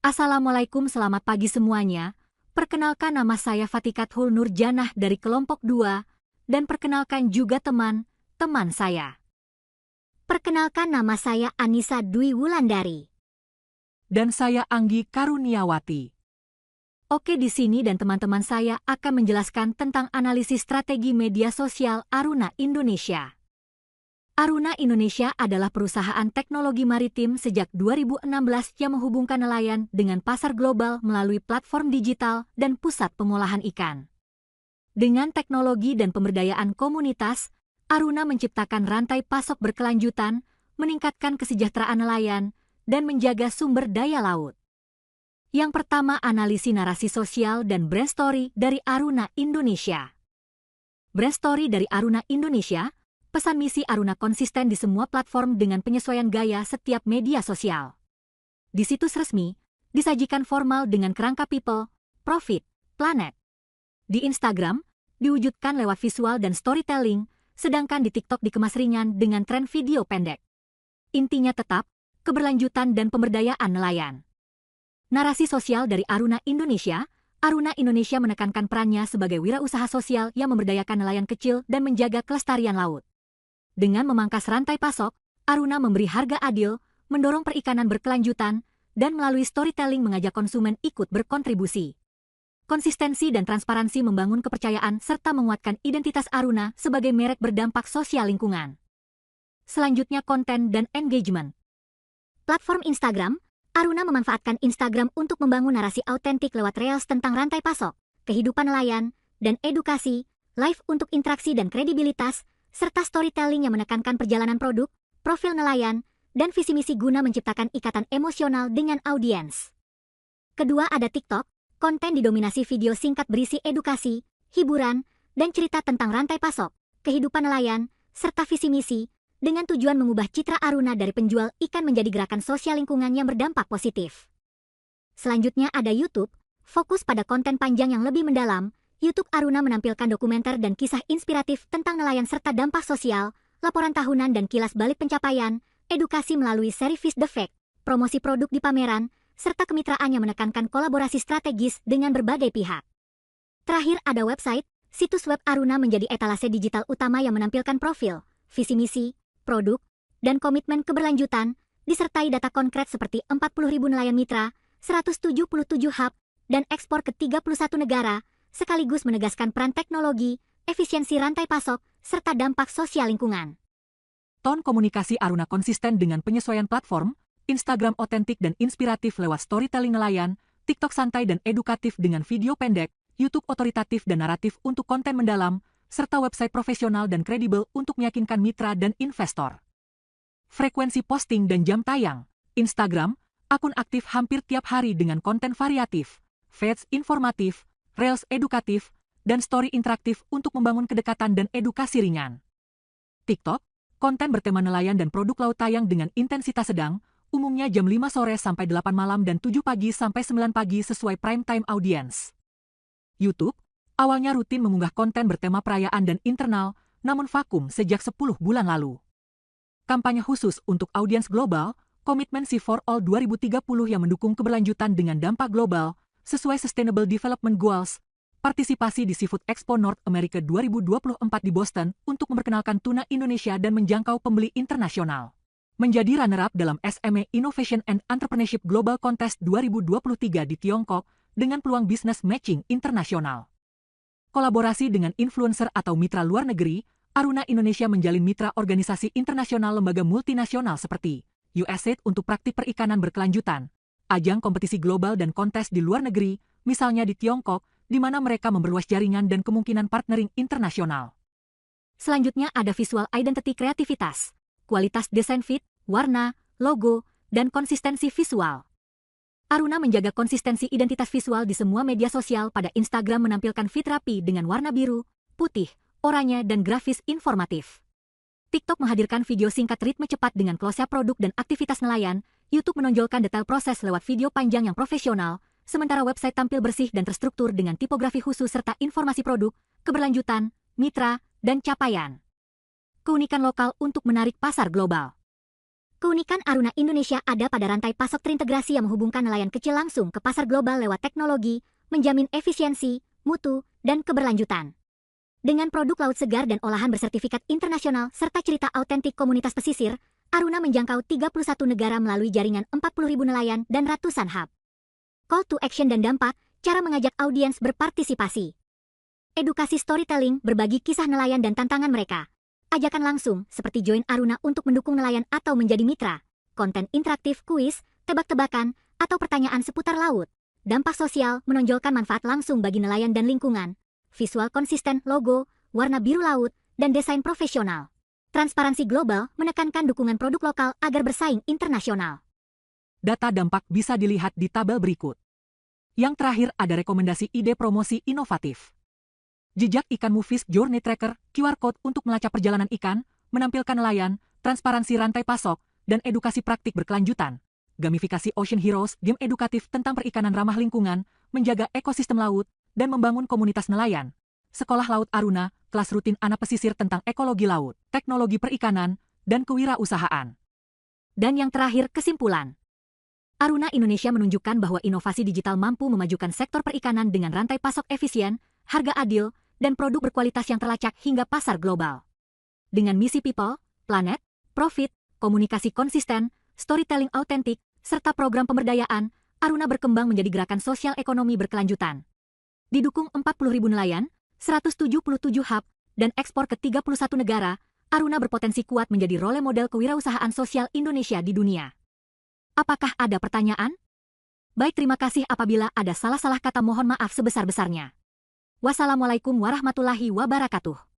Assalamualaikum, selamat pagi semuanya. Perkenalkan, nama saya Fatikathul Nurjanah dari kelompok 2, dan perkenalkan juga teman-teman saya. Perkenalkan, nama saya Anissa Dwi Wulandari. Dan saya Anggi Karuniawati. Oke, di sini dan teman-teman saya akan menjelaskan tentang analisis strategi media sosial Aruna Indonesia. Aruna Indonesia adalah perusahaan teknologi maritim sejak 2016 yang menghubungkan nelayan dengan pasar global melalui platform digital dan pusat pengolahan ikan. Dengan teknologi dan pemberdayaan komunitas, Aruna menciptakan rantai pasok berkelanjutan, meningkatkan kesejahteraan nelayan, dan menjaga sumber daya laut. Yang pertama, analisis narasi sosial dan brand story dari Aruna Indonesia. Brand story dari Aruna Indonesia, pesan misi Aruna konsisten di semua platform dengan penyesuaian gaya setiap media sosial. Di situs resmi, disajikan formal dengan kerangka people, profit, planet. Di Instagram, diwujudkan lewat visual dan storytelling, sedangkan di TikTok dikemas ringan dengan tren video pendek. Intinya tetap, keberlanjutan dan pemberdayaan nelayan. Narasi sosial dari Aruna Indonesia menekankan perannya sebagai wirausaha sosial yang memberdayakan nelayan kecil dan menjaga kelestarian laut. Dengan memangkas rantai pasok, Aruna memberi harga adil, mendorong perikanan berkelanjutan, dan melalui storytelling mengajak konsumen ikut berkontribusi. Konsistensi dan transparansi membangun kepercayaan serta menguatkan identitas Aruna sebagai merek berdampak sosial lingkungan. Selanjutnya, konten dan engagement. Platform Instagram, Aruna memanfaatkan Instagram untuk membangun narasi autentik lewat reels tentang rantai pasok, kehidupan nelayan, dan edukasi, live untuk interaksi dan kredibilitas, serta storytelling yang menekankan perjalanan produk, profil nelayan, dan visi misi guna menciptakan ikatan emosional dengan audiens. Kedua, ada TikTok, konten didominasi video singkat berisi edukasi, hiburan, dan cerita tentang rantai pasok, kehidupan nelayan, serta visi misi, dengan tujuan mengubah citra Aruna dari penjual ikan menjadi gerakan sosial lingkungan yang berdampak positif. Selanjutnya ada YouTube, fokus pada konten panjang yang lebih mendalam. YouTube Aruna menampilkan dokumenter dan kisah inspiratif tentang nelayan serta dampak sosial, laporan tahunan dan kilas balik pencapaian, edukasi melalui seri Fish the Fact, promosi produk di pameran, serta kemitraan yang menekankan kolaborasi strategis dengan berbagai pihak. Terakhir ada website, situs web Aruna menjadi etalase digital utama yang menampilkan profil, visi misi, produk, dan komitmen keberlanjutan, disertai data konkret seperti 40.000 nelayan mitra, 177 hub, dan ekspor ke 31 negara, sekaligus menegaskan peran teknologi, efisiensi rantai pasok, serta dampak sosial lingkungan. Ton komunikasi Aruna konsisten dengan penyesuaian platform, Instagram otentik dan inspiratif lewat storytelling nelayan, TikTok santai dan edukatif dengan video pendek, YouTube otoritatif dan naratif untuk konten mendalam, serta website profesional dan kredibel untuk meyakinkan mitra dan investor. Frekuensi posting dan jam tayang. Instagram, akun aktif hampir tiap hari dengan konten variatif, feeds informatif, reels edukatif, dan story interaktif untuk membangun kedekatan dan edukasi ringan. TikTok, konten bertema nelayan dan produk laut tayang dengan intensitas sedang, umumnya jam 5 sore sampai 8 malam dan 7 pagi sampai 9 pagi sesuai prime time audience. YouTube, awalnya rutin mengunggah konten bertema perayaan dan internal, namun vakum sejak 10 bulan lalu. Kampanye khusus untuk audiens global, Komitmen Sea for All 2030 yang mendukung keberlanjutan dengan dampak global, sesuai Sustainable Development Goals, partisipasi di Seafood Expo North America 2024 di Boston untuk memperkenalkan tuna Indonesia dan menjangkau pembeli internasional. Menjadi runner-up dalam SME Innovation and Entrepreneurship Global Contest 2023 di Tiongkok dengan peluang bisnis matching internasional. Kolaborasi dengan influencer atau mitra luar negeri, Aruna Indonesia menjalin mitra organisasi internasional lembaga multinasional seperti USAID untuk praktik perikanan berkelanjutan, ajang kompetisi global dan kontes di luar negeri, misalnya di Tiongkok, di mana mereka memperluas jaringan dan kemungkinan partnering internasional. Selanjutnya ada visual identity kreativitas, kualitas desain feed, warna, logo, dan konsistensi visual. Aruna menjaga konsistensi identitas visual di semua media sosial. Pada Instagram menampilkan feed rapi dengan warna biru, putih, oranye, dan grafis informatif. TikTok menghadirkan video singkat ritme cepat dengan close-up produk dan aktivitas nelayan. YouTube menonjolkan detail proses lewat video panjang yang profesional, sementara website tampil bersih dan terstruktur dengan tipografi khusus serta informasi produk, keberlanjutan, mitra, dan capaian. Keunikan lokal untuk menarik pasar global. Keunikan Aruna Indonesia ada pada rantai pasok terintegrasi yang menghubungkan nelayan kecil langsung ke pasar global lewat teknologi, menjamin efisiensi, mutu, dan keberlanjutan. Dengan produk laut segar dan olahan bersertifikat internasional serta cerita autentik komunitas pesisir, Aruna menjangkau 31 negara melalui jaringan 40.000 nelayan dan ratusan hub. Call to action dan dampak, cara mengajak audiens berpartisipasi. Edukasi storytelling, berbagi kisah nelayan dan tantangan mereka. Ajakan langsung, seperti join Aruna untuk mendukung nelayan atau menjadi mitra. Konten interaktif, kuis, tebak-tebakan, atau pertanyaan seputar laut. Dampak sosial, menonjolkan manfaat langsung bagi nelayan dan lingkungan. Visual konsisten, logo, warna biru laut, dan desain profesional. Transparansi global, menekankan dukungan produk lokal agar bersaing internasional. Data dampak bisa dilihat di tabel berikut. Yang terakhir ada rekomendasi ide promosi inovatif. Jejak ikan Movies Journey Tracker, QR Code untuk melacak perjalanan ikan, menampilkan nelayan, transparansi rantai pasok, dan edukasi praktik berkelanjutan. Gamifikasi Ocean Heroes, game edukatif tentang perikanan ramah lingkungan, menjaga ekosistem laut, dan membangun komunitas nelayan. Sekolah Laut Aruna, kelas rutin anak pesisir tentang ekologi laut, teknologi perikanan, dan kewirausahaan. Dan yang terakhir, kesimpulan. Aruna Indonesia menunjukkan bahwa inovasi digital mampu memajukan sektor perikanan dengan rantai pasok efisien, harga adil, dan produk berkualitas yang terlacak hingga pasar global. Dengan misi people, planet, profit, komunikasi konsisten, storytelling autentik, serta program pemberdayaan, Aruna berkembang menjadi gerakan sosial ekonomi berkelanjutan. Didukung 40.000 nelayan, 177 hub, dan ekspor ke 31 negara, Aruna berpotensi kuat menjadi role model kewirausahaan sosial Indonesia di dunia. Apakah ada pertanyaan? Baik, terima kasih. Apabila ada salah-salah kata mohon maaf sebesar-besarnya. Wassalamualaikum warahmatullahi wabarakatuh.